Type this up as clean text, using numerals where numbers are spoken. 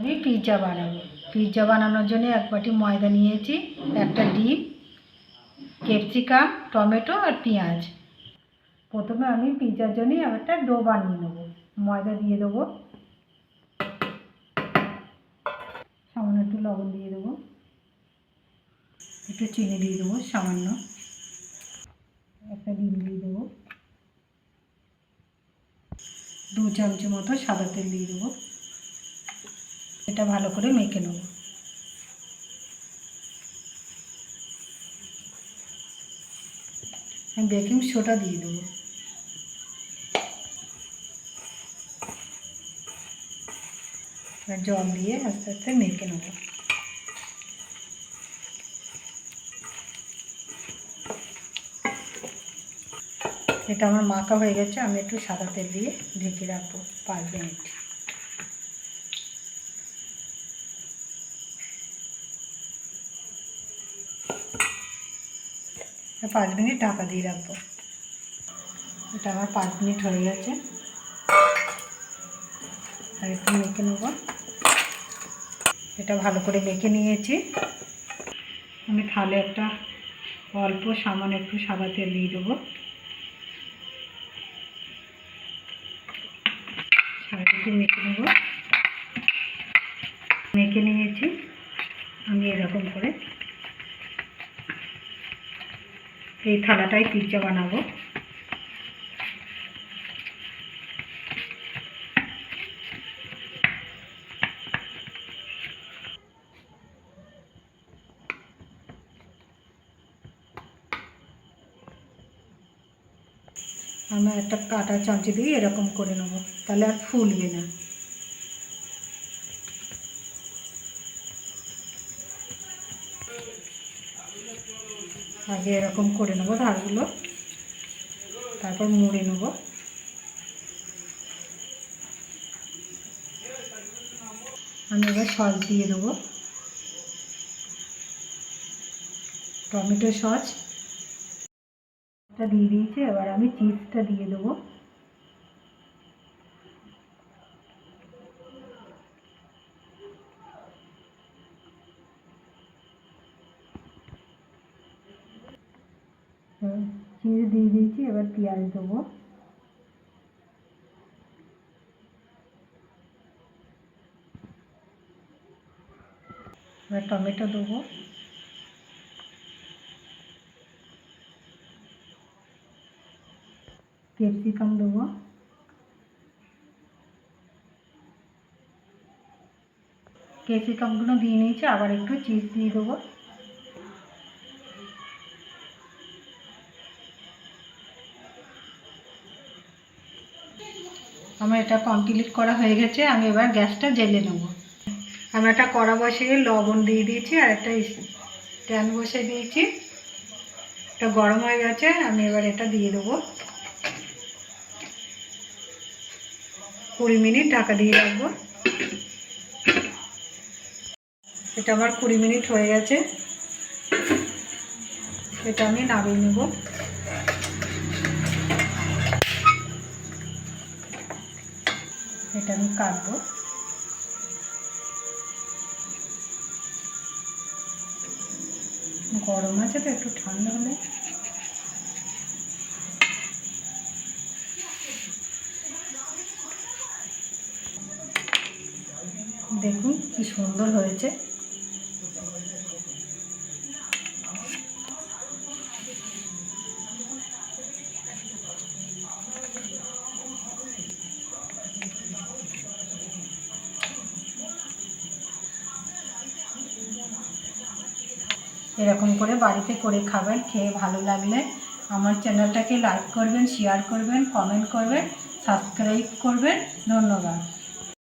আমি পিৎজা বানাবো। পিৎজা বানানোর জন্য 1 বাটি ময়দা নিয়েছি, একটা ডিম, ক্যাপসিকাম, টমেটো আর পেঁয়াজ। প্রথমে আমি পিৎজার জন্য একটা ডো বানিয়ে নেব। ময়দা দিয়ে দেবো, সামান্য একটু লবণ দিয়ে দেবো, একটু চিনি দিয়ে দেবো সামান্য, একটা ডিম দিয়ে দেবো, 2 চামচ মতো সাদা তেল দিয়ে দেবো। এটা ভালো করে মেখে নেব। আমি বেকিং সোডা দিয়ে দেবো। জল দিয়ে আস্তে আস্তে মেখে নেব। এটা আমার মাখা হয়ে গেছে। আমি একটু সাদা তেল দিয়ে ঢেকে রাখবো 5 মিনিট। আর 5 মিনিট ঢাকা দিয়ে রাখবো। এটা আমার 5 মিনিট হয়ে গেছে। আর একটু মেখে নেব। এটা ভালো করে মেখে নিয়েছি। আমি থালে একটা অল্প সামান্য একটু সাদা তেল দিয়ে দেবো। সারাদিকে মেখে নেব। মেখে নিয়েছি। আমি এরকম করে এই থালাটায় পিৎজা বানাবো। আমি একটা কাঁটা চামচ দিয়ে এরকম করে নেব, তাহলে আর ফুলবে না। আগে এরকম করে নেব ধারগুলো, তারপর মুড়ে নেব। আমি এবার সস দিয়ে দেবো, টমেটো সস দিয়ে দিয়েছি। এবার আমি চিজটা দিয়ে দেবো। চিজ দিয়ে দিয়েছি। এবার পেঁয়াজ দেবো, এবার টমেটো দেবো, ক্যাপসিকাম দেবো, ক্যাপসিকামগুলো দিয়ে নিয়েছি। আবার একটু চিজ দিয়ে দেবো। আমার এটা কমপ্লিট করা হয়ে গেছে। আমি এবার গ্যাসটা জ্বেলে নেব। আমি একটা কড়া বসিয়ে লবণ দিয়ে দিয়েছি আর একটা স্ট্যান্ড বসিয়ে দিয়েছি। এটা গরম হয়ে গেছে। আমি এবার এটা দিয়ে দেবো। 20 মিনিট ঢাকা দিয়ে রাখবো। এটা আমার 20 মিনিট হয়ে গেছে। এটা আমি নামিয়ে নেব। এটা আমি কাটবো। গরম আছে তো, একটু ঠান্ডা হলে দেখুন কি সুন্দর হয়েছে। এরকম করে বাড়িতে করে খাবেন। খেয়ে ভালো লাগলে আমার চ্যানেলটাকে লাইক করবেন, শেয়ার করবেন, কমেন্ট করবেন, সাবস্ক্রাইব করবেন। ধন্যবাদ।